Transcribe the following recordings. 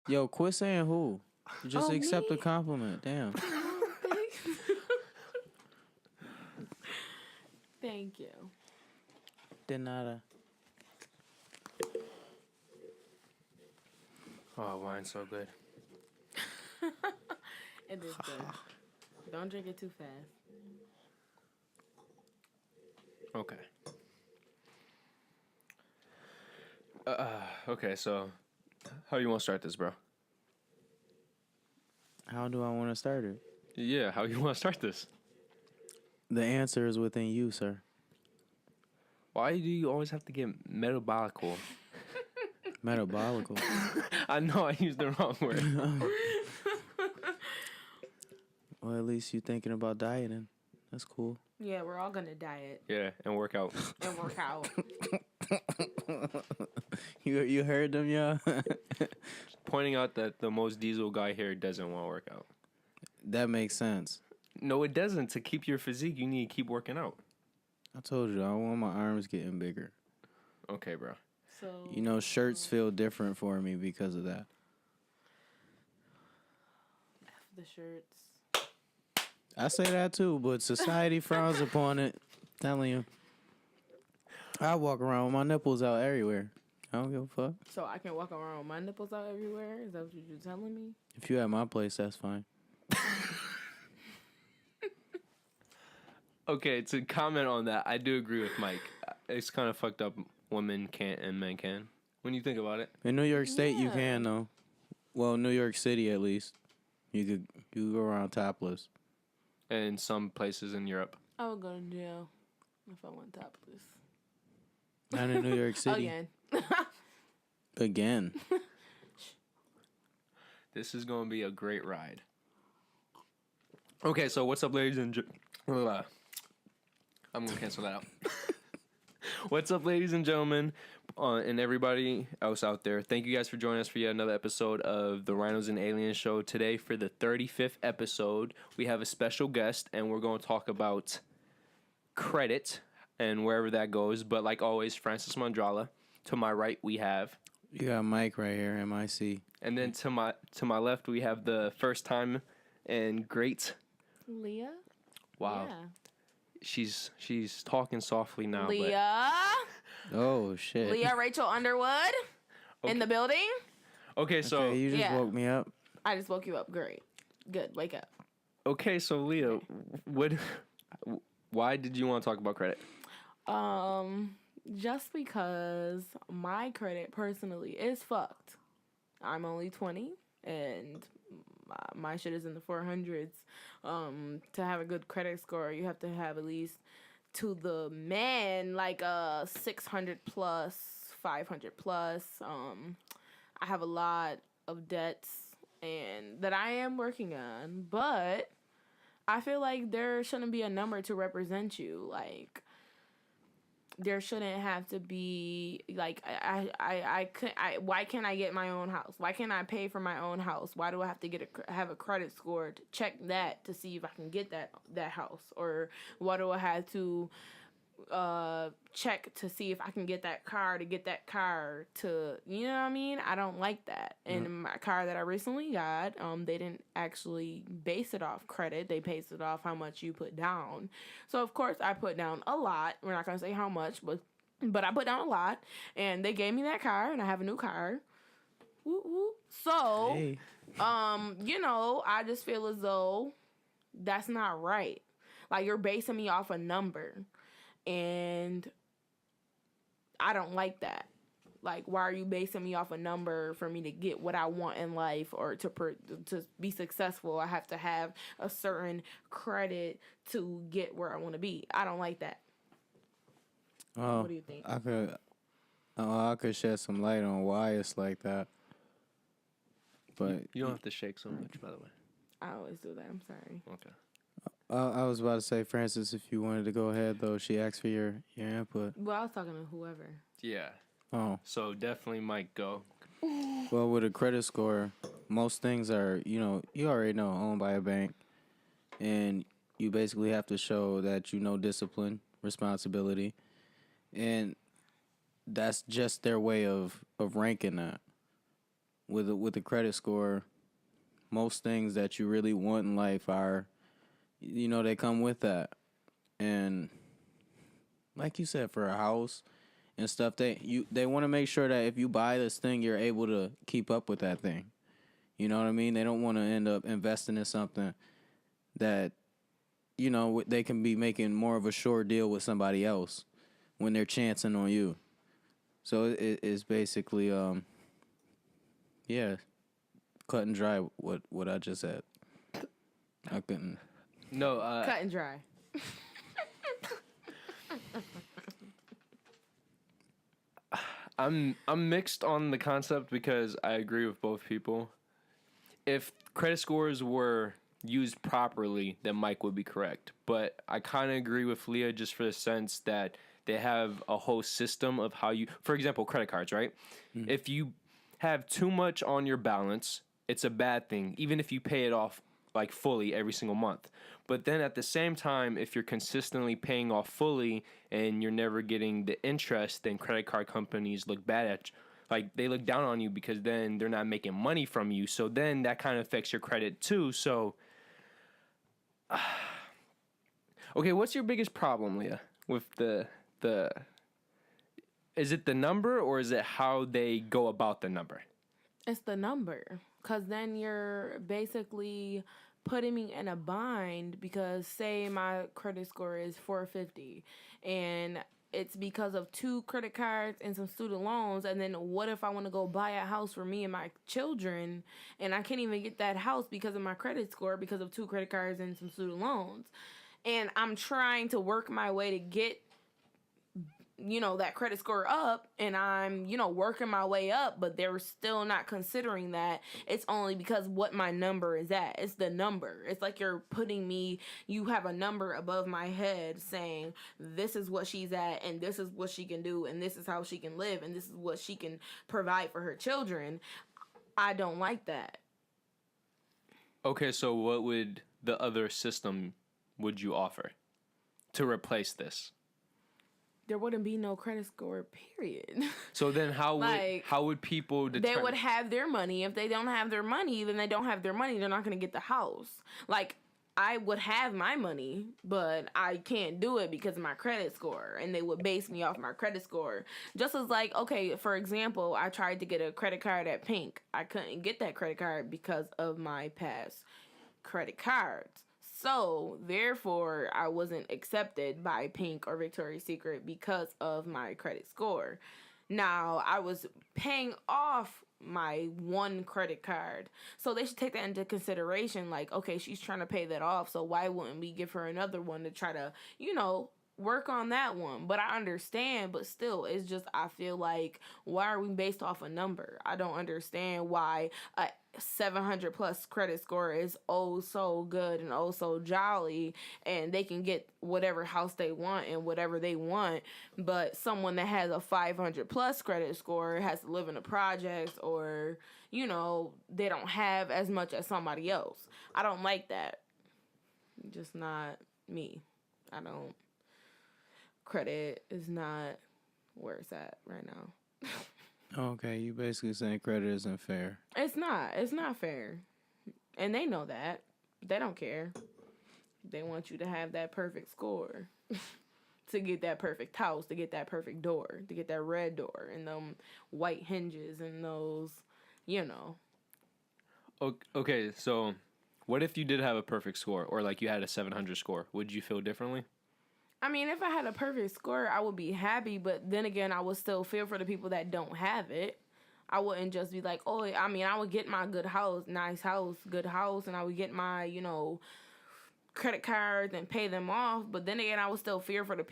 Yo, quit saying who. Just accept me? the compliment. Damn. Thank you. De nada. Oh, wine's so good. It is good. Don't drink it too fast. Okay. Okay, so how do you want to start this, bro? How do I want to start it? Yeah, how you want to start this? The answer is within you, sir. Why do you always have to get metabolical? Metabolical. I know I used the wrong word. Well, at least you thinking about dieting. That's cool. Yeah, we're all gonna diet Yeah, and work out. and work out. You heard them, y'all? Pointing out that the most diesel guy here doesn't want to work out. That makes sense. No, it doesn't. To keep your physique, you need to keep working out. I told you, I want my arms getting bigger. Okay, bro. So You know, shirts feel different for me because of that. F the shirts. I say that too, but society frowns upon it. Telling you. I walk around with my nipples out everywhere. I don't give a fuck. So I can walk around with my nipples out everywhere? Is that what you're telling me? If you at my place, that's fine. Okay, to comment on that, I do agree with Mike. It's kind of fucked up. Women can't and men can. When you think about it. In New York State, you Yeah. can though. Well, New York City at least. You could go around topless. And some places in Europe. I would go to jail if I went topless. Not in New York City. Again. Again. This is going to be a great ride. Okay, so what's up, ladies and gentlemen? I'm going to cancel that out. What's up, ladies and gentlemen, and everybody else out there. Thank you guys for joining us for yet another episode of the Rhinos Aliens show. Today, for the 35th episode, we have a special guest, and we're going to talk about credit and wherever that goes. But like always, Francis Mandrala. To my right, we have... You got Mike right here, MIC. And then to my left, we have the first time and great... Leah? Wow. Yeah. She's talking softly now. Leah? Oh, shit. Leah Rachel Underwood? In the building? Okay, so... Okay, you just Yeah. woke me up. I just woke you up. Great. Good. Wake up. Okay, so Leah, why did you want to talk about credit? Just because my credit personally is fucked. I'm only 20 and my shit is in the 400s. To have a good credit score, you have to have at least to the man like 600 plus, 500 plus. I have a lot of debts and that I am working on, but I feel like there shouldn't be a number to represent you. Like, there shouldn't have to be like why can't I get my own house? Why can't I pay for my own house? Why do I have to have a credit score to check that to see if I can get that house? Or why do I have to check to see if I can get that car to, you know what I mean? I don't like that. And my car that I recently got, they didn't actually base it off credit. They based it off how much you put down. So of course I put down a lot. We're not gonna say how much, but I put down a lot, and they gave me that car, and I have a new car. Woo woo. So, Hey. you know, I just feel as though that's not right. Like, you're basing me off a number. And I don't like that. Like, why are you basing me off a number for me to get what I want in life or to be successful? I have to have a certain credit to get where I want to be. I don't like that. Oh, What do you think? I could shed some light on why it's like that. But You don't have to shake so much, by the way. I always do that. I'm sorry. Okay. I was about to say, Francis, if you wanted to go ahead, though, she asked for your input. Well, I was talking to whoever. Yeah. Oh. So definitely Mike, go. Well, with a credit score, most things are, you already know, owned by a bank. And you basically have to show that you know discipline, responsibility. And that's just their way of ranking that. with a credit score, most things that you really want in life are, they come with that. And like you said, for a house and stuff, they want to make sure that if you buy this thing, you're able to keep up with that thing. You know what I mean? They don't want to end up investing in something that, they can be making more of a sure deal with somebody else when they're chancing on you. So it's basically, cut and dry what I just said. I couldn't. No, Cut and dry. I'm mixed on the concept because I agree with both people. If credit scores were used properly, then Mike would be correct. But I kind of agree with Leah just for the sense that they have a whole system of how you, for example, credit cards, right? Mm-hmm. If you have too much on your balance, it's a bad thing, even if you pay it off like fully every single month. But then at the same time, if you're consistently paying off fully and you're never getting the interest, then credit card companies look bad at you. Like, they look down on you because then they're not making money from you. So then that kind of affects your credit too. So, okay, what's your biggest problem, Leah, with the is it the number or is it how they go about the number? It's the number. Because then you're basically putting me in a bind because, say, my credit score is 450 and it's because of 2 credit cards and some student loans. And then what if I want to go buy a house for me and my children and I can't even get that house because of my credit score because of 2 credit cards and some student loans? And I'm trying to work my way to get, that credit score up, and I'm, working my way up, but they're still not considering that. It's only because what my number is at. It's the number. It's like you have a number above my head saying, this is what she's at, and this is what she can do, and this is how she can live, and this is what she can provide for her children. I don't like that. Okay, so what would the other system would you offer to replace this? There wouldn't be no credit score, period. So then how would people determine? They would have their money. If they don't have their money, then they don't have their money. They're not going to get the house. Like, I would have my money, but I can't do it because of my credit score. And they would base me off my credit score. Just as like, okay, for example, I tried to get a credit card at Pink. I couldn't get that credit card because of my past credit cards. So, therefore, I wasn't accepted by Pink or Victoria's Secret because of my credit score. Now, I was paying off my one credit card. So, they should take that into consideration. Like, okay, she's trying to pay that off. So, why wouldn't we give her another one to try to, work on that one? But I understand, but still, it's just, I feel like, why are we based off a number? I don't understand why a 700 plus credit score is oh so good and oh so jolly, and they can get whatever house they want and whatever they want, but someone that has a 500 plus credit score has to live in the projects, or they don't have as much as somebody else. I don't like that. Just not me. Credit is not where it's at right now. Okay, you basically saying credit isn't fair. It's not fair. And they know that. They don't care. They want you to have that perfect score. To get that perfect house, to get that perfect door, to get that red door and them white hinges and those, Okay, so what if you did have a perfect score, or like you had a 700 score? Would you feel differently? I mean, if I had a perfect score, I would be happy, but then again, I would still feel for the people that don't have it. I wouldn't just be like, I would get my good house, good house, and I would get my, credit cards and pay them off, but then again, I would still feel for the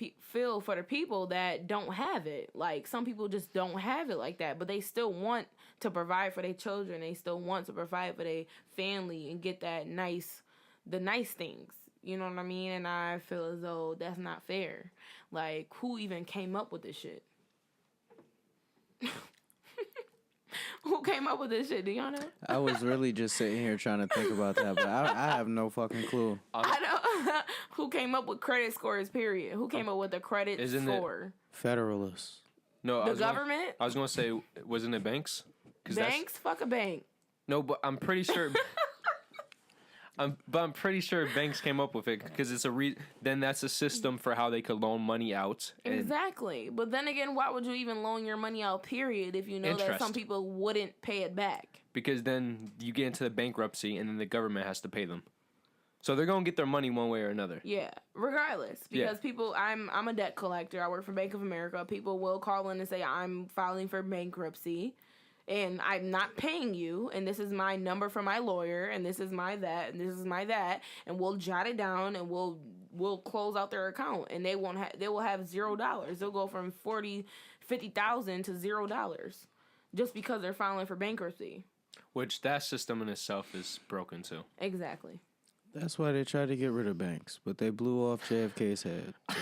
people that don't have it. Like, some people just don't have it like that, but they still want to provide for their children. They still want to provide for their family and get the nice things. You know what I mean? And I feel as though that's not fair. Like, who even came up with this shit? Who came up with this shit? Do y'all know? I was really just sitting here trying to think about that, but I have no fucking clue. I know. Who came up with credit scores, period? Who came up with the credit score? Federalists. No, the government? I was going to say, wasn't it banks? Banks, fuck a bank. No, but I'm pretty sure. I'm pretty sure banks came up with it because it's then that's a system for how they could loan money out. Exactly. But then again, why would you even loan your money out, period, if you know that some people wouldn't pay it back? Because then you get into the bankruptcy and then the government has to pay them. So they're going to get their money one way or another. Yeah, regardless. Because people, I'm a debt collector. I work for Bank of America. People will call in and say, I'm filing for bankruptcy. And I'm not paying you, and this is my number for my lawyer, and this is my that, and this is my that, and we'll jot it down, and we'll close out their account, and they will have $0. They'll go from $50,000 to $0 just because they're filing for bankruptcy. Which that system in itself is broken too. Exactly. That's why they tried to get rid of banks, but they blew off JFK's head. So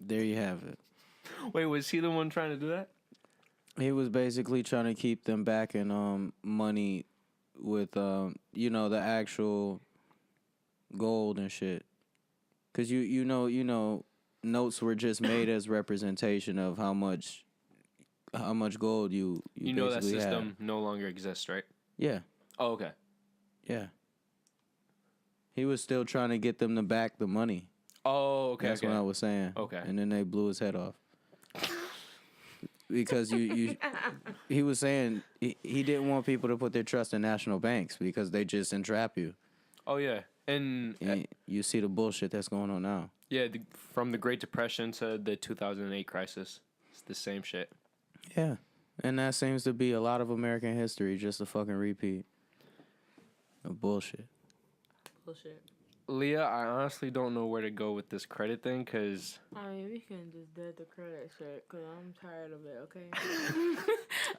there you have it. Wait, was he the one trying to do that? He was basically trying to keep them back in money with the actual gold and shit. Cause you know notes were just made as representation of how much gold you know that basically system have. no longer exists, right? Yeah. Oh, okay. Yeah. He was still trying to get them to back the money. Oh, okay. That's what I was saying. Okay. And then they blew his head off. Because he was saying he didn't want people to put their trust in national banks because they just entrap you. Oh, yeah. And you see the bullshit that's going on now. Yeah, from the Great Depression to the 2008 crisis. It's the same shit. Yeah. And that seems to be a lot of American history, just a fucking repeat of bullshit. Bullshit. Leah, I honestly don't know where to go with this credit thing, because... I mean, we can just dead the credit shit, because I'm tired of it, okay?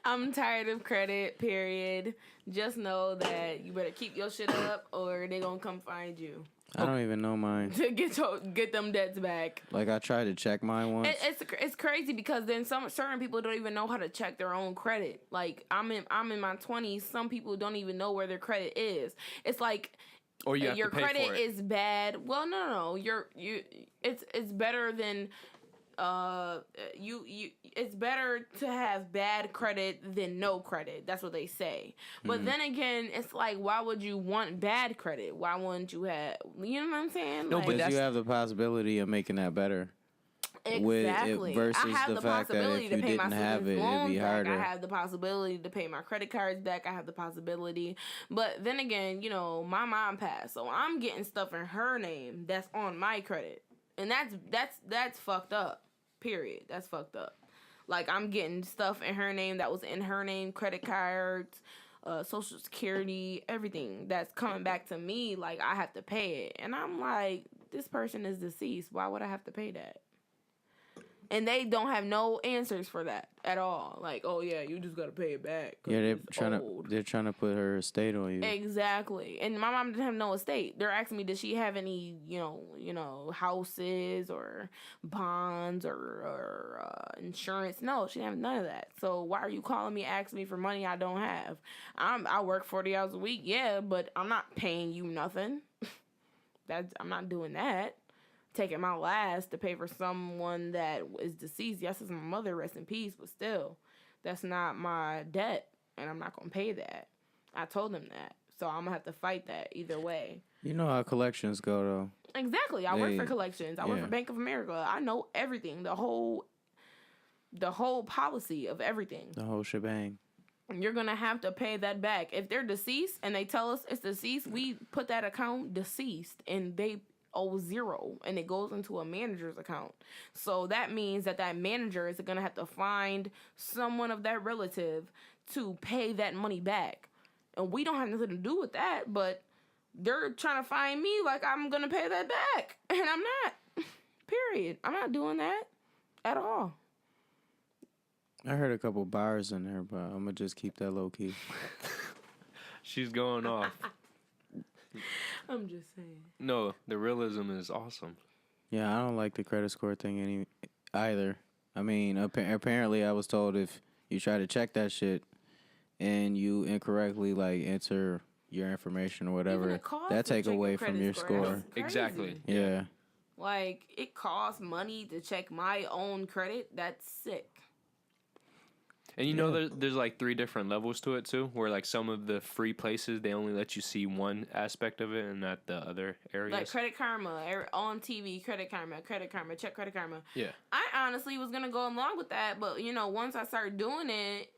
I'm tired of credit, period. Just know that you better keep your shit up, or they gonna come find you. I don't even know mine. To get them debts back. Like, I tried to check mine once. It's crazy, because then certain people don't even know how to check their own credit. Like, I'm in my 20s. Some people don't even know where their credit is. It's like... Or you have your to pay credit for it. is bad. Well, no. It's better than it's better to have bad credit than no credit. That's what they say. But then again, it's like, why would you want bad credit? Why wouldn't you have? You know what I'm saying? No, like, but you have the possibility of making that better. Exactly. Versus I have the possibility fact that if to you pay my didn't have student it, it'd be loans back. harder. I have the possibility to pay my credit cards back. I have the possibility. But then again, my mom passed, so I'm getting stuff in her name that's on my credit. And that's fucked up. Period. That's fucked up. Like, I'm getting stuff in her name that was in her name, credit cards, Social Security, everything that's coming back to me. Like, I have to pay it. And I'm like, this person is deceased. Why would I have to pay that? And they don't have no answers for that at all. Like, oh yeah, you just gotta pay it back. Yeah, they're trying to put her estate on you. Exactly. And my mom didn't have no estate. They're asking me, does she have any, houses or bonds or insurance? No, she didn't have none of that. So why are you calling me asking me for money I don't have? I work 40 hours a week, yeah, but I'm not paying you nothing. I'm not doing that. Taking my last to pay for someone that is deceased. Yes, it's my mother, rest in peace, but still, that's not my debt, and I'm not going to pay that. I told them that, so I'm going to have to fight that either way. You know how collections go, though. Exactly. I work for collections. I work for Bank of America. I know everything, the whole policy of everything. The whole shebang. You're going to have to pay that back. If they're deceased and they tell us it's deceased, we put that account deceased, and they owe $0, and it goes into a manager's account. So that means that manager is going to have to find someone of that relative to pay that money back. And we don't have nothing to do with that, but they're trying to find me like I'm going to pay that back. And I'm not. Period. I'm not doing that at all. I heard a couple bars in there, but I'm going to just keep that low key. She's going off. I'm just saying. No, the realism is awesome. Yeah, I don't like the credit score thing either. I mean, apparently I was told if you try to check that shit and you incorrectly enter your information or whatever, that take away from your score. Exactly. Yeah. Like, it costs money to check my own credit. That's sick. And you know, there's like 3 different levels to it too, where like some of the free places they only let you see one aspect of it and not the other areas. Like Credit Karma on TV, Credit Karma, check Credit Karma. Yeah. I honestly was gonna go along with that, but once I started doing it,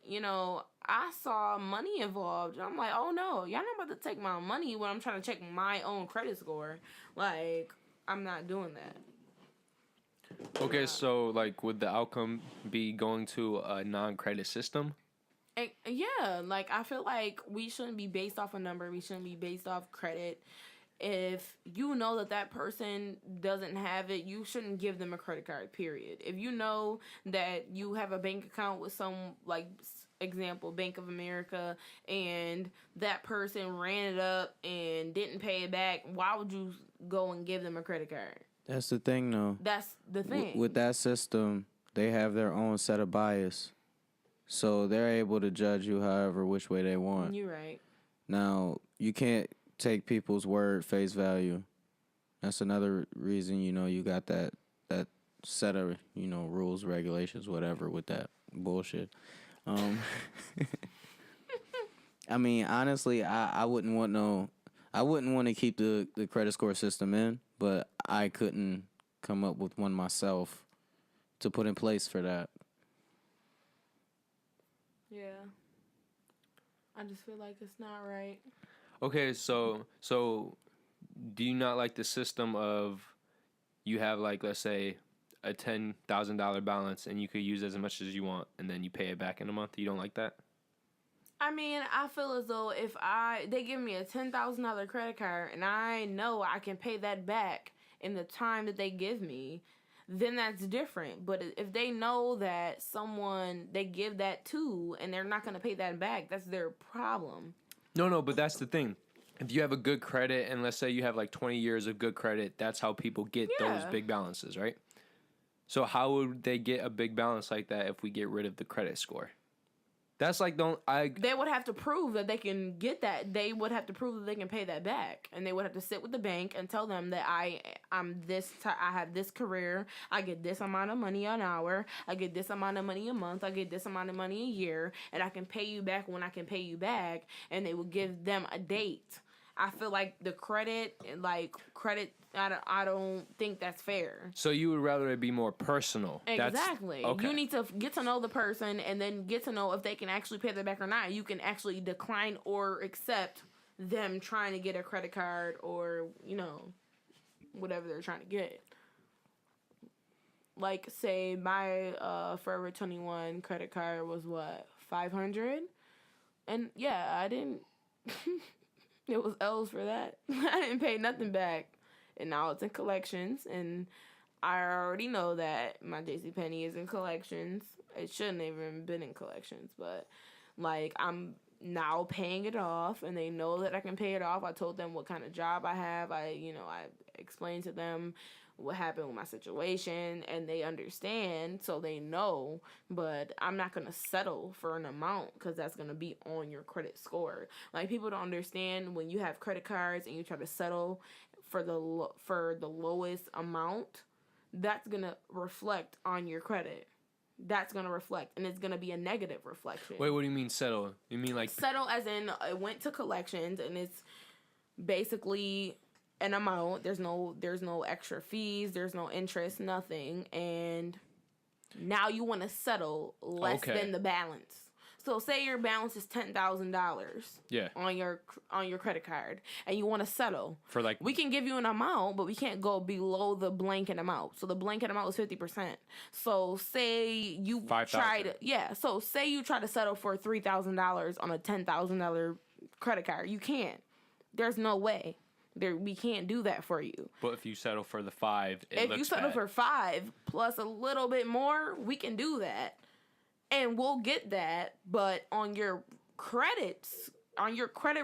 I saw money involved. I'm like, oh no, y'all not about to take my money when I'm trying to check my own credit score. Like, I'm not doing that. Okay, so like, would the outcome be going to a non-credit system? Yeah, like I feel like we shouldn't be based off a number. We shouldn't be based off credit. If you know that person doesn't have it, you shouldn't give them a credit card, period. If you know that you have a bank account with some, like, example, Bank of America, and that person ran it up and didn't pay it back, why would you go and give them a credit card? That's the thing, though. That's the thing. With that system, they have their own set of bias. So they're able to judge you however which way they want. You're right. Now, you can't take people's word face value. That's another reason, you got that set of, rules, regulations, whatever with that bullshit. I mean, honestly, I wouldn't want to keep the credit score system in, but I couldn't come up with one myself to put in place for that. Yeah. I just feel like it's not right. Okay, so do you not like the system of you have, like, let's say a $10,000 balance and you could use as much as you want and then you pay it back in a month? You don't like that? I mean, I feel as though if they give me a $10,000 credit card and I know I can pay that back in the time that they give me, then that's different. But if they know that someone they give that to and they're not going to pay that back, that's their problem. No, but that's the thing. If you have a good credit, and let's say you have like 20 years of good credit, that's how people get those big balances, right? So how would they get a big balance like that if we get rid of the credit score? That's like, they would have to prove that they can get that. They would have to prove that they can pay that back, and they would have to sit with the bank and tell them that I have this career, I get this amount of money an hour, I get this amount of money a month, I get this amount of money a year, and I can pay you back when I can pay you back, and they would give them a date. I feel like the credit, I don't think that's fair. So you would rather it be more personal. Exactly. Okay. You need to get to know the person and then get to know if they can actually pay that back or not. You can actually decline or accept them trying to get a credit card or, whatever they're trying to get. Like, say my Forever 21 credit card was what, $500? And yeah, I didn't... It was L's for that. I didn't pay nothing back. And now it's in collections. And I already know that my JCPenney is in collections. It shouldn't have even been in collections. But, like, I'm now paying it off. And they know that I can pay it off. I told them what kind of job I have. I explained to them what happened with my situation, and they understand, so they know. But I'm not going to settle for an amount because that's going to be on your credit score. Like, people don't understand when you have credit cards and you try to settle for the lowest amount, that's going to reflect on your credit. That's going to reflect, and it's going to be a negative reflection. Wait, what do you mean settle? You mean like... Settle as in it went to collections, and it's basically... an amount. There's no extra fees, there's no interest, nothing, and now you want to settle less than the balance. So say your balance is $10,000 on your credit card, and you want to settle for, like, we can give you an amount, but we can't go below the blanket amount. So the blanket amount was 50%. So say you say you try to settle for $3,000 on a $10,000 credit card. You can't. There's no way. We can't do that for you. But if you settle for the 5, if you settle for 5 plus a little bit more, we can do that, and we'll get that. But on your credit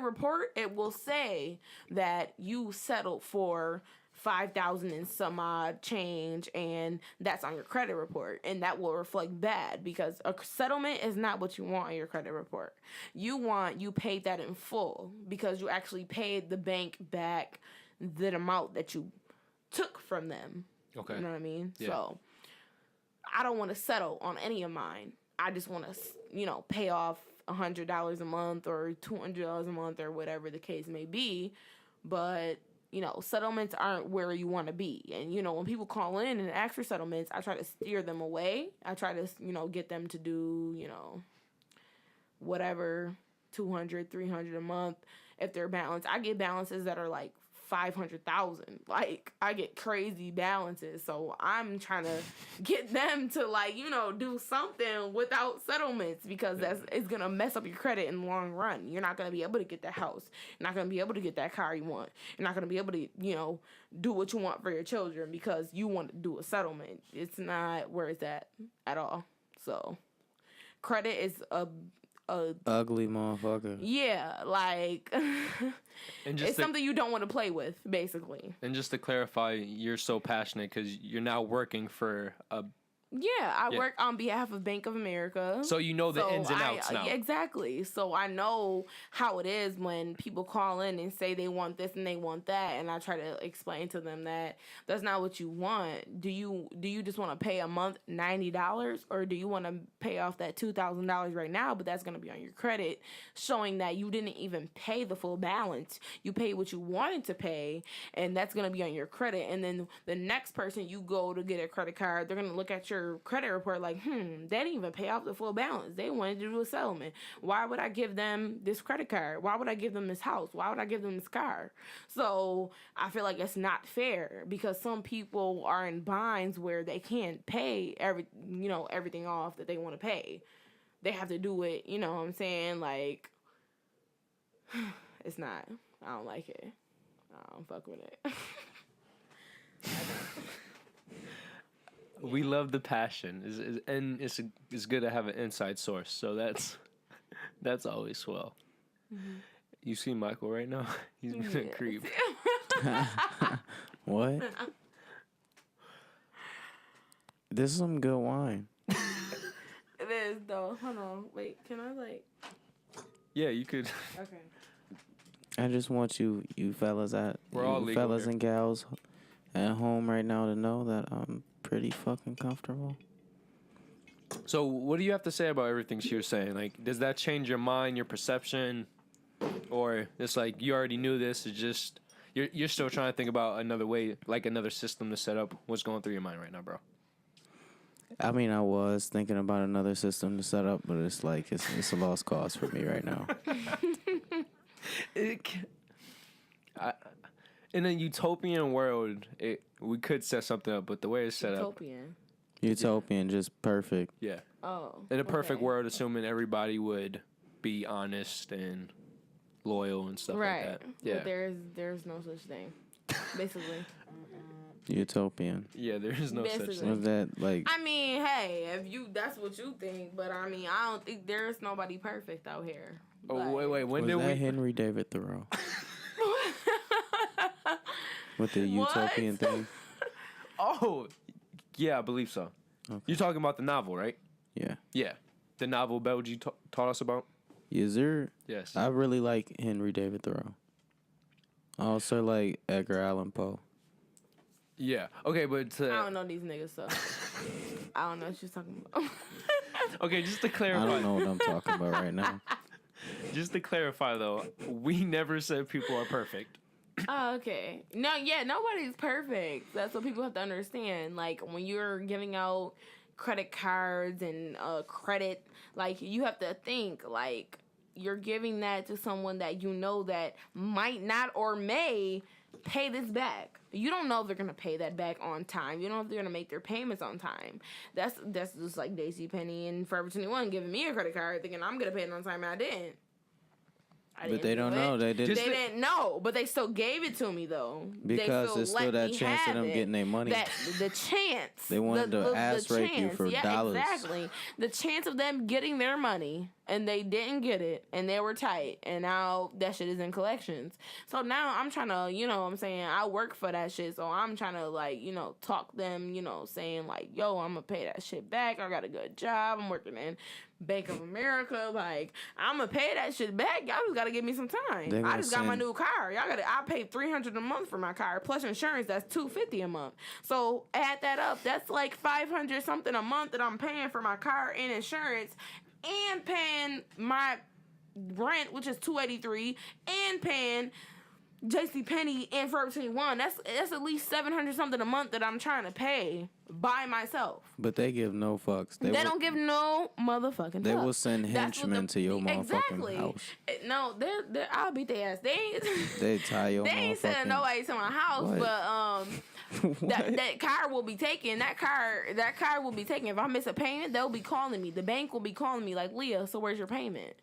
report, it will say that you settled for $5,000 and some odd change, and that's on your credit report, and that will reflect bad because a settlement is not what you want on your credit report. You paid that in full because you actually paid the bank back the amount that you took from them. Okay. You know what I mean? Yeah. So I don't want to settle on any of mine. I just want to, pay off $100 a month or $200 a month or whatever the case may be. But, settlements aren't where you want to be. And, when people call in and ask for settlements, I try to steer them away. I try to, get them to do, whatever, 200, 300 a month if they're balanced. I get balances that are like 500,000. Like, I get crazy balances. So I'm trying to get them to, like, do something without settlements, because it's going to mess up your credit in the long run. You're not going to be able to get that house. You're not going to be able to get that car you want. You're not going to be able to, do what you want for your children because you want to do a settlement. It's not where it's at all. So credit is a ugly motherfucker. Yeah, like And just it's something you don't want to play with, basically. And just to clarify, you're so passionate because you're now working for a. Yeah, I work on behalf of Bank of America. So you know the ins and outs now. Exactly. So I know how it is when people call in and say they want this and they want that, and I try to explain to them that that's not what you want. Do you just want to pay a month $90, or do you want to pay off that $2,000 right now, but that's going to be on your credit, showing that you didn't even pay the full balance. You paid what you wanted to pay, and that's going to be on your credit. And then the next person you go to get a credit card, they're going to look at your credit report like, they didn't even pay off the full balance. They wanted to do a settlement. Why would I give them this credit card? Why would I give them this house? Why would I give them this car? So I feel like it's not fair, because some people are in binds where they can't pay everything off that they want to pay. They have to do it, you know what I'm saying? Like, it's not. I don't like it. I don't fuck with it. We love the passion, and it's good to have an inside source. So that's always swell. Mm-hmm. You see Michael right now? He's gonna creep. What? This is some good wine. It is though. Hold on. Wait. Can I Yeah, you could. Okay. I just want you fellas We're all legal fellas here. and gals at home right now to know that I'm pretty fucking comfortable. So what do you have to say about everything she was saying? Like, does that change your mind, your perception, or it's like you already knew this? It's just you're still trying to think about another way, like another system to set up. What's going through your mind right now, bro? I mean, I was thinking about another system to set up, but it's like it's a lost cause for me right now. In a utopian world, we could set something up, but the way it's set Utopian, just perfect. yeah. Oh. In a perfect world, assuming everybody would be honest and loyal and stuff like that. Yeah. But there's no such thing, basically. Utopian. Yeah, there is no such Basically. thing. Was that like? I mean, hey, that's what you think, but I mean, I don't think there's nobody perfect out here. Oh, Like, wait. When Was did that we? Henry David Thoreau with the What? utopian thing? Oh, yeah, I believe so. Okay. You're talking about the novel, right? Yeah. Yeah, the novel Belgie taught us about. Is there? Yes. I really like Henry David Thoreau. I also like Edgar Allan Poe. Yeah. Okay, but I don't know these niggas, so I don't know what you're talking about. okay, just to I clarify. don't know what I'm talking about right now. Just to clarify, though, we never said people are perfect. Oh, okay. No, yeah, nobody's perfect. That's what people have to understand. Like, when you're giving out credit cards and credit, like, you have to think, like, you're giving that to someone that you know that might not or may pay this back. You don't know if they're gonna pay that back on time. You don't know if they're gonna make their payments on time. That's just like JCPenney and Forever 21 giving me a credit card thinking I'm gonna pay it on time, and I didn't. But they don't know. They didn't. They didn't know, but they still gave it to me though. Because there's still that chance of them getting their money. That the chance. They wanted to ass rape you for dollars. Exactly. The chance of them getting their money and they didn't get it and they were tight and now that shit is in collections. So now I'm trying to, you know what I'm saying, I work for that shit, so I'm trying to like, you know, talk them, you know, saying like, yo, I'm gonna pay that shit back. I got a good job. I'm working in Bank of America. Like, I'm gonna pay that shit back. Y'all just gotta give me some time. They I gonna just got my send- new car. I paid $300 a month for my car plus insurance. That's $250 a month. So add that up. That's like $500 something a month that I'm paying for my car and insurance, and paying my rent, which is $283, and paying JC Penney and Forever 21. That's at least $700 something a month that I'm trying to pay by myself. But they give no fucks. They don't give no motherfucking. They fuck. will send henchmen to your motherfucking house. No, I'll beat their ass. They tie your They ain't motherfucking. sending nobody to my house, What? but that car will be taken. That car will be taken. If I miss a payment, they'll be calling me. The bank will be calling me like, Leah, so where's your payment?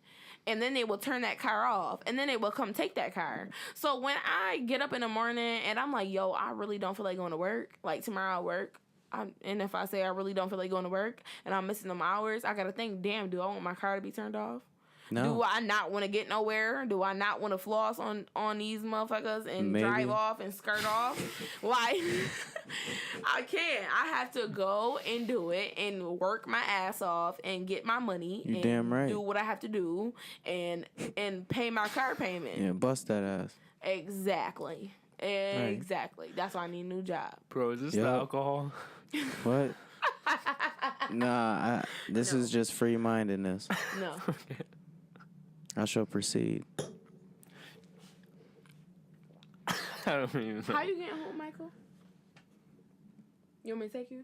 And then they will turn that car off, and then they will come take that car. So when I get up in the morning and I'm like, yo, I really don't feel like going to work. Like tomorrow I work. And if I say I really don't feel like going to work and I'm missing them hours, I got to think, damn, do I want my car to be turned off? No. Do I not want to get nowhere? Do I not want to floss on these motherfuckers and Maybe. drive off and skirt off? Like, I can't. I have to go and do it and work my ass off and get my money You and damn right. do what I have to do and pay my car payment. Yeah, bust that ass. Exactly. Exactly. That's why I need a new job. Bro, is this the Yup. alcohol? What? Nah, this is just free mindedness. No. I shall proceed. I don't even know. How you getting home, Michael? You want me to take you?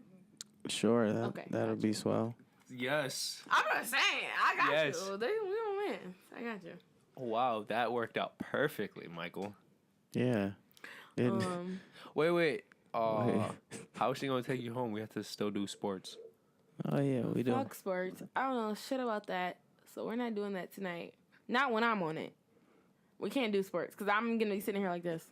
Sure, Okay, that'll gotcha. be swell. Yes. I'm just saying. I got Yes. you. We don't win. I got you. Wow, that worked out perfectly, Michael. Yeah. It- Wait. Wait. How's she gonna take you home? We have to still do sports. Oh yeah, we do. Fuck sports. I don't know shit about that. So we're not doing that tonight. Not when I'm on it. We can't do sports because I'm gonna be sitting here like this,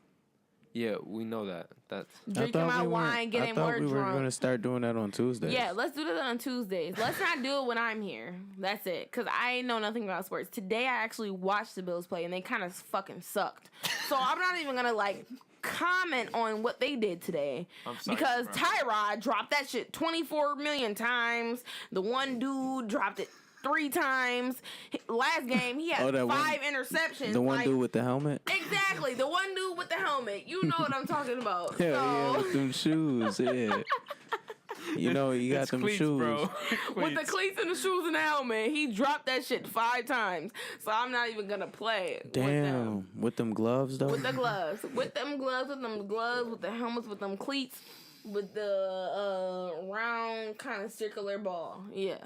Yeah, we know that. That's drinking my wine, getting more we were drunk. gonna start doing that on Tuesdays. Yeah, let's do that on Tuesdays. Let's not do it when I'm here. That's it. Because I know nothing about sports. Today, I actually watched the Bills play, and they kind of fucking sucked. So I'm not even going to, like, comment on what they did today. I'm sorry, because bro. Tyrod dropped that shit 24 million times. The one dude dropped it 3 times. Last game, he had that 5 interceptions. The one like, dude with the helmet. Exactly. The one dude with the helmet. You know what I'm talking about. Yeah, yeah, So- with them shoes. Yeah. You know, you got it's them cleats, shoes. bro. With the cleats and the shoes and the helmet, he dropped that shit 5 times. So I'm not even gonna play with them. Damn, with them gloves though. With the gloves. With them gloves, with the helmets, with them cleats, with the round kind of circular ball. Yeah.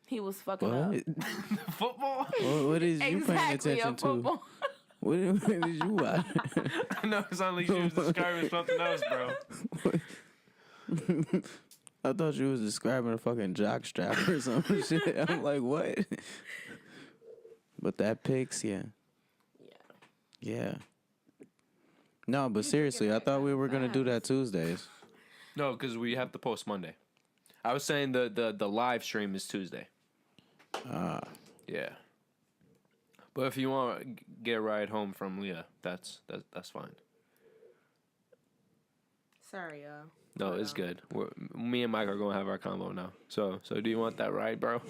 He was fucking up. What? Football? What is you paying Exactly, attention a football. to? What did you watch? No, it sounded like you was describing something else, bro. I thought you was describing a fucking jock strap or some shit. I'm like, what? But that picks, yeah. Yeah. No, but seriously, I thought we were gonna do that Tuesdays. No, because we have to post Monday. I was saying the live stream is Tuesday. Yeah. But if you want to get a ride home from Leah, that's fine. Sorry, y'all. No, it's good. Me and Mike are gonna have our combo now. So do you want that ride, bro?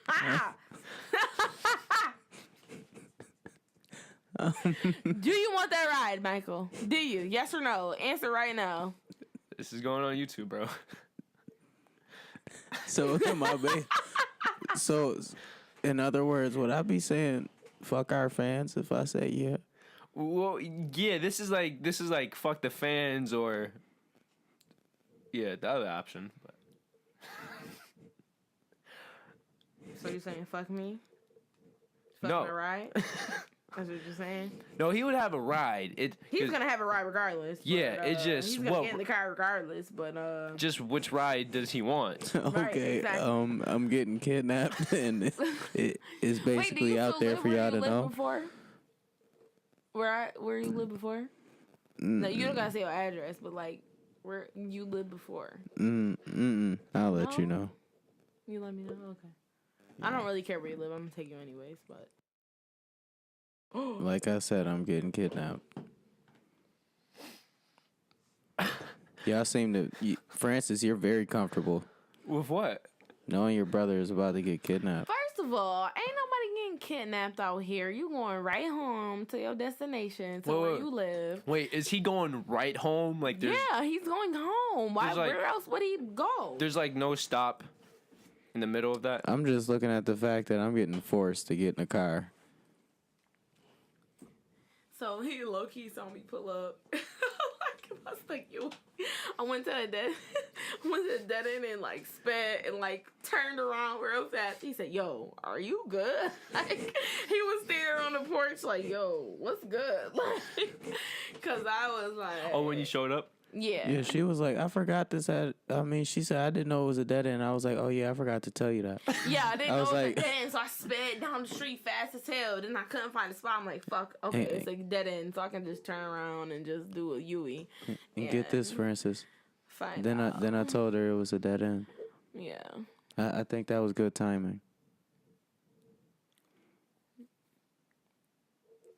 Ah! Do you want that ride, Michael? Do you? Yes or no? Answer right now. This is going on YouTube, bro. So so in other words, would I be saying fuck our fans if I say yeah? Well, yeah, this is like fuck the fans or yeah, the other option. But So you saying fuck me? Fuck No. my ride? That's what you're saying? no, he would have a ride. He's gonna have a ride regardless. Yeah, but, it's just he's gonna what- get in the car regardless. But just which ride does he want? Okay, exactly. I'm getting kidnapped and it is basically Wait, do you out still there live for where y'all you to lived know. Before? Where you lived before? No, you don't gotta say your address, but like where you lived before. I'll let you No? know. You let me know. Okay. I don't really care where you live. I'm gonna take you anyways, but. Like I said, I'm getting kidnapped. Y'all seem to, Francis, you're very comfortable. With what? Knowing your brother is about to get kidnapped. First of all, ain't nobody getting kidnapped out here. You going right home to your destination, to where you live. Wait, is he going right home? Like, Yeah, he's going home. Why? like- Where else would he go? there's like no stop in the middle of that? I'm just looking at the fact that I'm getting forced to get in a car. So he low key saw me pull up. I was like, yo, I went to a dead end and like sped and like turned around where I was at. He said, yo, are you good? Like, he was there on the porch like, yo, what's good? Like, cause I was like, Oh, when you showed up? yeah. Yeah, she was like, I forgot this had. I mean, she said I didn't know it was a dead end. I was like, oh yeah, I forgot to tell you that. Yeah, I didn't I know was it was like- a dead end, so I sped down the street fast as hell. Then I couldn't find a spot. I'm like, fuck, okay, Hey, it's a dead end, so I can just turn around and just do a Yui. And get this, Francis. Find Then out. I told her it was a dead end. Yeah. I think that was good timing.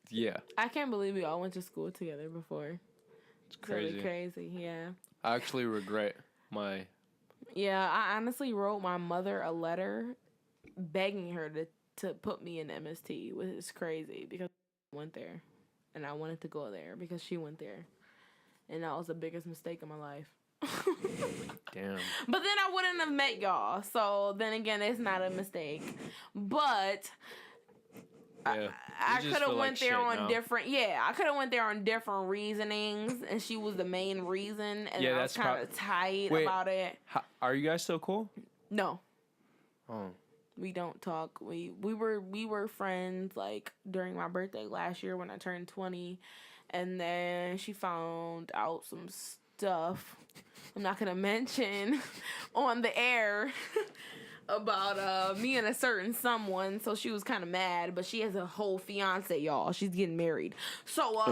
Yeah. I can't believe we all went to school together before. It's Really crazy. crazy, yeah. I actually regret my... Yeah, I honestly wrote my mother a letter begging her to put me in MST, which is crazy because I went there. And I wanted to go there because she went there. And that was the biggest mistake of my life. Damn. But then I wouldn't have met y'all. So then again, it's not a mistake. But Yeah. I You just could have feel went like there shit on now. different. Yeah, I could have went there on different reasonings, and she was the main reason, and Yeah, I was that's kind of tight Wait. about it. Are you guys still cool? No, Oh. we don't talk. We were friends like during my birthday last year when I turned 20, and then she found out some stuff I'm not gonna mention on the air. About me and a certain someone, so she was kind of mad, but she has a whole fiance, y'all. She's getting married, so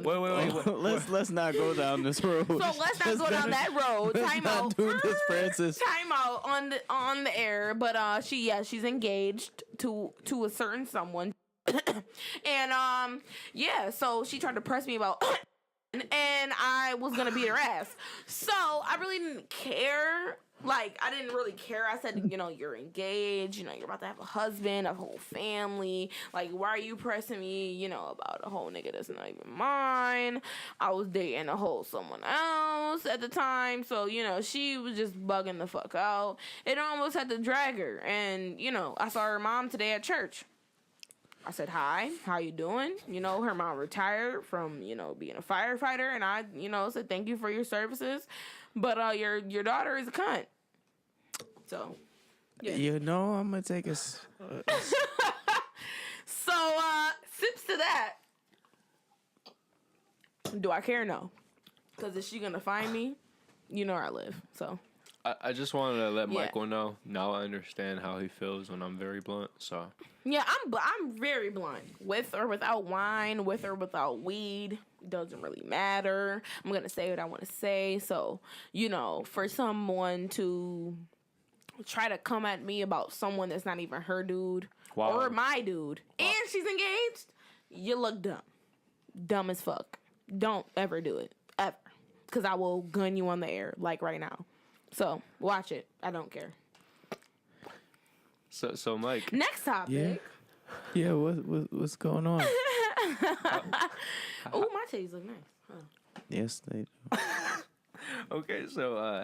Wait. Let's not go down this road. So let's not go down that road. Let's Time not out. do this, Francis. Time out on the air, but she's engaged to a certain someone, and so she tried to press me about. And I was gonna beat her ass, so I really didn't care. Like, I didn't really care. I said, you're engaged, you're about to have a husband, a whole family. Like, why are you pressing me, about a whole nigga that's not even mine? I was dating a whole someone else at the time. So, she was just bugging the fuck out. It almost had to drag her. And, I saw her mom today at church. I said, hi, how you doing? Her mom retired from, being a firefighter. And I, said, thank you for your services. But your daughter is a cunt. So, yeah. I'm going to take So, sips to that. Do I care? No. Because is she going to find me? Where I live. So. I just wanted to let Yeah. Michael know. Now I understand how he feels when I'm very blunt. So Yeah, I'm very blunt. With or without wine, with or without weed, doesn't really matter. I'm gonna say what I want to say. So, for someone to try to come at me about someone that's not even her dude Wow. or my dude, and she's engaged, you look dumb as fuck. Don't ever do it ever, because I will gun you on the air like right now. So watch it. I don't care. So Mike. Next topic. Yeah, what's going on? Oh, my titties look nice. Huh. Yes, they do. Okay, so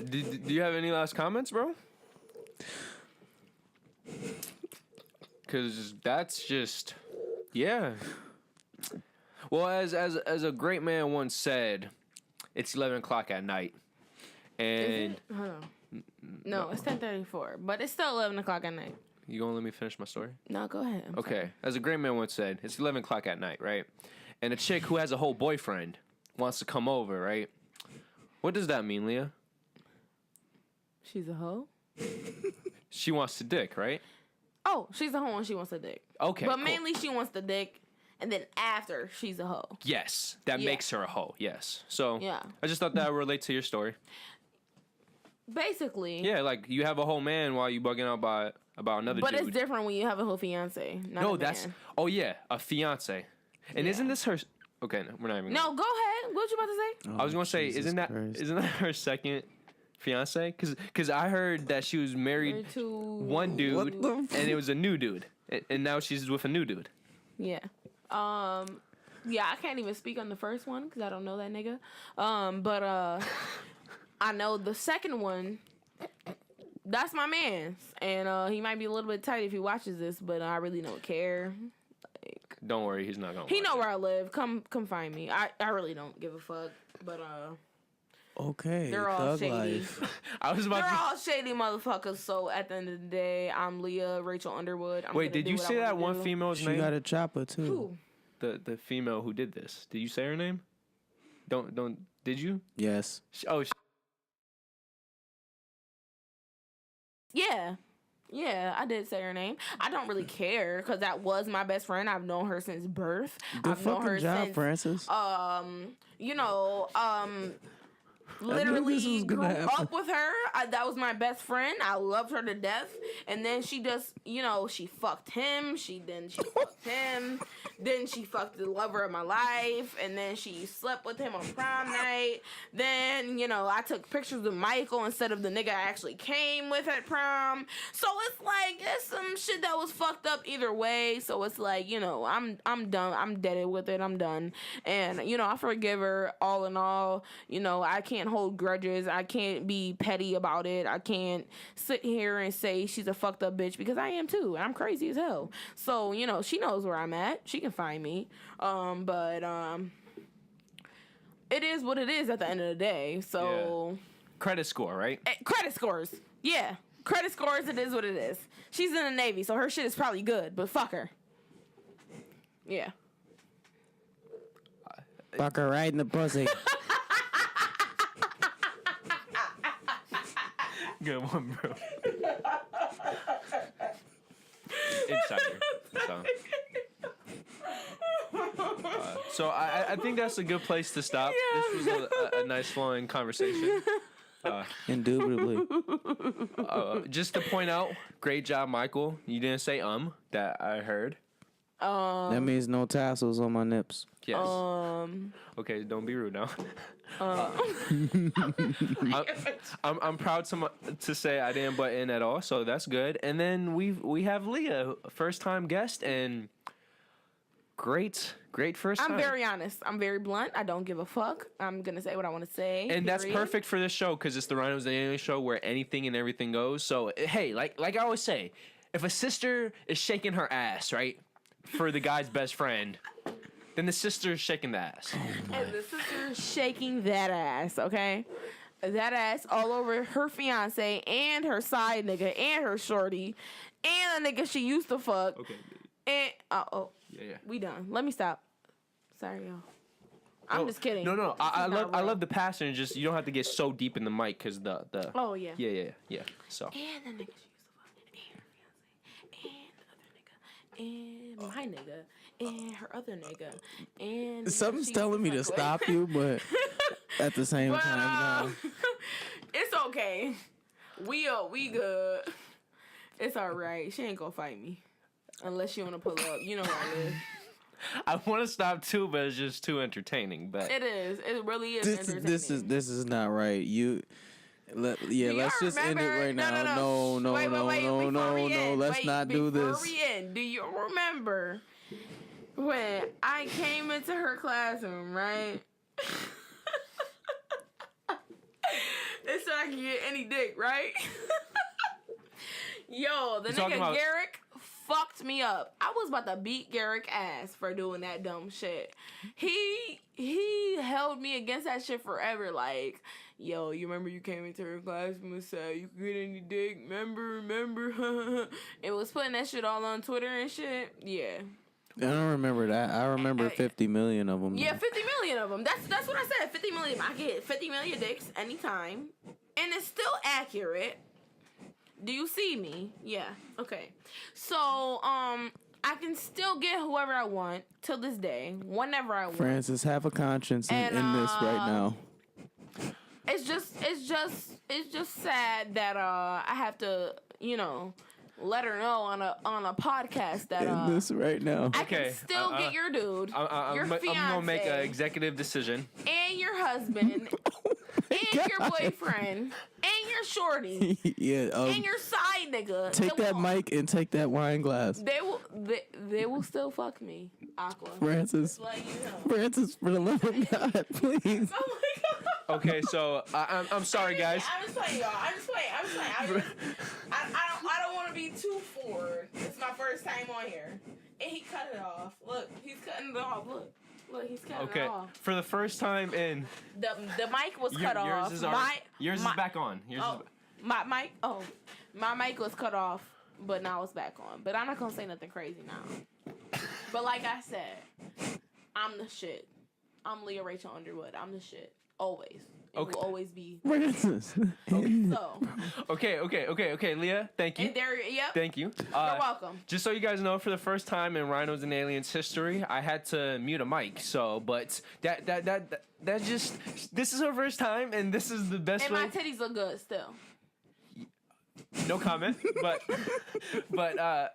do you have any last comments, bro? Because that's just, yeah. Well, as a great man once said, it's 11 o'clock at night, and Is it? Hold on. No, it's 10:34, but it's still 11 o'clock at night. you gonna let me finish my story? No, go ahead. I'm Okay, sorry. as a great man once said, it's 11 o'clock at night, right? And a chick who has a whole boyfriend wants to come over, right? What does that mean, Leah? She's a hoe? She wants to dick, right? Oh, she's a hoe and she wants a dick. Okay, But cool. mainly she wants the dick, and then after, she's a hoe. Yes, that Yeah. makes her a hoe. Yes. So Yeah. I just thought that would relate to your story. Basically. Yeah, like you have a whole man while you bugging out about another But dude. it's different when you have a whole fiance. Not No, a that's man. a fiance. And isn't this her? Okay, no, we're not even. No, go ahead. What you about to say? I was gonna say, Jesus isn't that Christ. her second fiance? Because I heard that she was married To one dude, and it was a new dude, and now she's with a new dude. Yeah. Yeah, I can't even speak on the first one because I don't know that nigga. But I know the second one. That's my man's, and he might be a little bit tight if he watches this, but I really don't care. Like, Don't worry, he's not gonna. he watch know it. where I live. Come find me. I really don't give a fuck. But Okay, they're all thug shady. life. I was about They're to. all shady motherfuckers. So at the end of the day, I'm Leah Rachel Underwood. I'm Wait, gonna did do you what I say that wanna one do. female's She name? got a chopper too. Who? The female who did this. Did you say her name? Don't. Did you? Yes. Yeah, I did say her name. I don't really care because that was my best friend. I've known her since birth. Good I've known her fucking job, since, Francis. literally this was grew gonna happen. up with her. That was my best friend. I loved her to death. And then she just, she fucked him. She fucked him. Then she fucked the lover of my life. And then she slept with him on prom night. Then, I took pictures with Michael instead of the nigga I actually came with at prom. So it's like, it's some shit that was fucked up either way. So it's like, I'm done. I'm dead with it. I'm done. And, I forgive her all in all. I can't hold grudges. I can't be petty about it. I can't sit here and say she's a fucked up bitch because I am too. I'm crazy as hell. So, she knows where I'm at. She can find me. But it is what it is at the end of the day. So Credit score, right? credit scores. Yeah. Credit scores, it is what it is. She's in the Navy, so her shit is probably good, but fuck her. Yeah. Fuck her right in the pussy. Good one, bro. Insider. So I think that's a good place to stop. Yeah. This was a nice flowing conversation. Indubitably. Just to point out, great job, Michael. You didn't say that I heard. That means no tassels on my nips. Yes. Okay, don't be rude now. I'm proud to say I didn't butt in at all, so that's good. And then we have Leah, first time guest, and great first time. I'm very honest. I'm very blunt. I don't give a fuck. I'm gonna say what I want to say. And that's period. perfect for this show because it's the Rhinos Aliens show where anything and everything goes. So hey, like I always say, if a sister is shaking her ass, right, for the guy's best friend, then the sister is shaking the ass. And the sister is shaking that ass, okay? That ass all over her fiance and her side nigga and her shorty and the nigga she used to fuck. Okay. And Yeah. we done. Let me stop. Sorry, y'all. I'm just kidding. No. I not love real. the passion. Just you don't have to get so deep in the mic because the. Oh yeah. Yeah. So. And the nigga she used to fuck, and her fiance, and the other nigga, and my nigga, and her other nigga, and Something's she telling me to used fuck stop with. you, but at the same But, time, no. it's okay. We good. It's all right. She ain't gonna fight me unless she wanna pull up. You know where I live. I want to stop too, but it's just too entertaining. But It is. It really is. This is not right. Let's Do just y'all end it remember- right now. No. Wait, before we end, Let's not do this. Before we end, do you remember when I came into her classroom, right? They said I could get any dick, right? Yo, the You talking nigga about- Garrick fucked me up. I was about to beat Garrick ass for doing that dumb shit. He held me against that shit forever. Like, yo, you remember you came into her classroom and said you could get any dick? Remember? It was putting that shit all on Twitter and shit. Yeah. I don't remember that. I remember 50 million of them. Yeah, 50 million of them. That's what I said. 50 million. I can hit 50 million dicks anytime. And it's still accurate. Do you see me? Yeah. Okay. So, I can still get whoever I want till this day, whenever I want. Francis, have a conscience in this right now. It's just sad that I have to, let her know on a podcast that In this right now. I Okay, can still get your dude, your I'm fiance, gonna make an executive decision. and your husband, and your boyfriend, and your shorty, Yeah. and your side nigga. Take that Come on. mic and take that wine glass. They will still fuck me, Aqua. Francis. Just let you know. Francis, for the love of God, please. Oh my god. Okay, so I'm sorry, guys. I'm just playing, y'all. I'm just playing. I don't want to be too forward. It's my first time on here, and he cut it off. Look, he's cutting it off. Look, he's cutting Okay, it off. for the first time in The mic was cut off. Yours is back on. My mic was cut off, but now it's back on. But I'm not gonna say nothing crazy now. But like I said, I'm the shit. I'm Leah Rachel Underwood. I'm the shit. Always. It will always be. Francis. So. Okay, Leah, thank you. And there, yep. Thank you. You're welcome. Just so you guys know, for the first time in Rhinos and Aliens history, I had to mute a mic. So, but that just, this is our first time, and this is the best And way. my titties look good still. No comment, but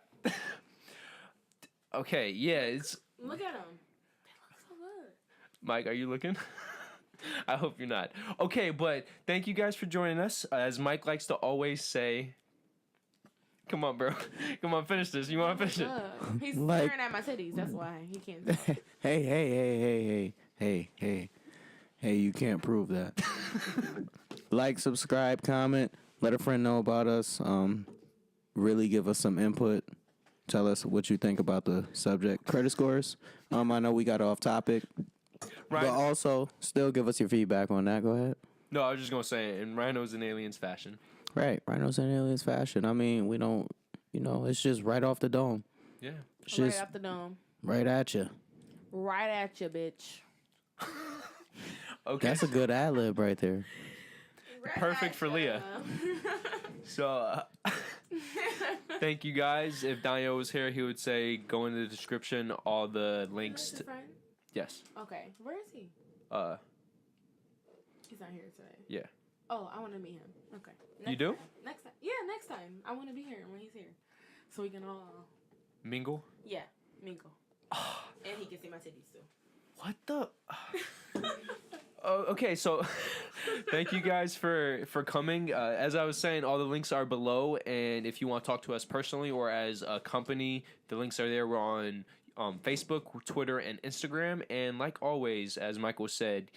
okay, yeah, it's. Look at them. They look so good. Mike, are you looking? I hope you're not. Okay, but thank you guys for joining us. As Mike likes to always say, come on, bro. Come on, finish this. You want to finish it? He's Like- staring at my titties. That's why he can't. Tell. Hey, you can't prove that. Like, subscribe, comment, let a friend know about us. Really give us some input. Tell us what you think about the subject. Credit scores. I know we got off topic. Right. But also, still give us your feedback on that. Go ahead. No, I was just going to say, in Rhinos and Aliens fashion. Right. Rhinos and Aliens fashion. I mean, we don't, it's just right off the dome. Yeah. It's Right just off the dome. right at you. Right at you, bitch. Okay. That's a good ad lib right there. Perfect for Leah. So, thank you guys. If Daniel was here, he would say, go in the description, all the links. Is your friend? Yes. Okay. Where is he? He's not here today. Yeah. Oh, I want to meet him. Okay. You do? Next time. Yeah, next time. I want to be here when he's here. So we can all... Mingle? Yeah, mingle. And he can see my titties too. What the? Oh, okay, so thank you guys for coming. As I was saying, all the links are below, and if you want to talk to us personally or as a company, the links are there. We're on Facebook, Twitter, and Instagram. And like always, as Michael said,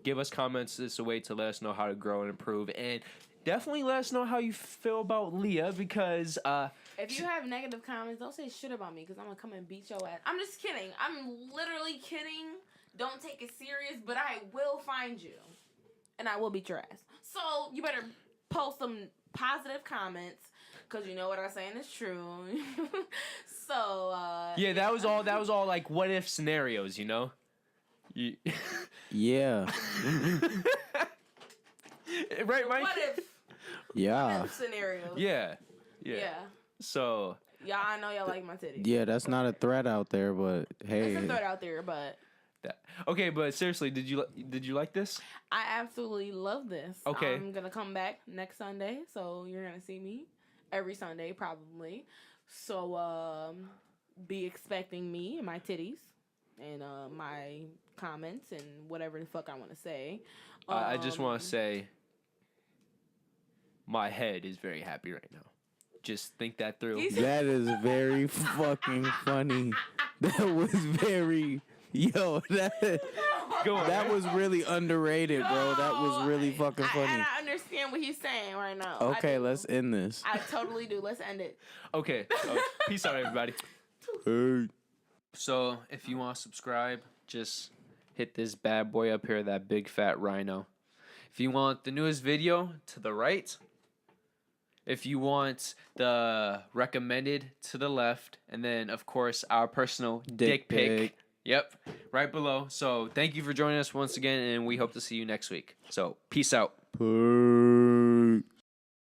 give us comments. It's a way to let us know how to grow and improve. And definitely let us know how you feel about Leah, because if you have negative comments, don't say shit about me, because I'm going to come and beat your ass. I'm just kidding. I'm literally kidding. Don't take it serious, but I will find you. And I will beat your ass. So you better post some positive comments, because you know what I'm saying is true. So, yeah, that was all like what if scenarios, you know? Yeah. Right, Mike? what if Yeah. scenarios? Yeah. Yeah. So, Y'all, I know y'all like my titties. Yeah, that's not a threat out there, but hey. There's a threat out there, but okay, but seriously, did you like this? I absolutely love this. Okay. I'm going to come back next Sunday, so you're going to see me every Sunday probably. So be expecting me and my titties and my comments and whatever the fuck I want to say. I just want to say my head is very happy right now. Just think that through. That is very fucking funny. That was very... Yo, Go on. that was really underrated, bro. That was really fucking And funny. I understand what he's saying right now. Okay, I do. let's end this. I totally do. Let's end it. Okay. Peace out, everybody. Hey. So, if you want to subscribe, just hit this bad boy up here, that big fat rhino. If you want the newest video, to the right. If you want the recommended, to the left. And then, of course, our personal dick pic. Yep, right below. So, thank you for joining us once again, and we hope to see you next week. So, peace out. Peace.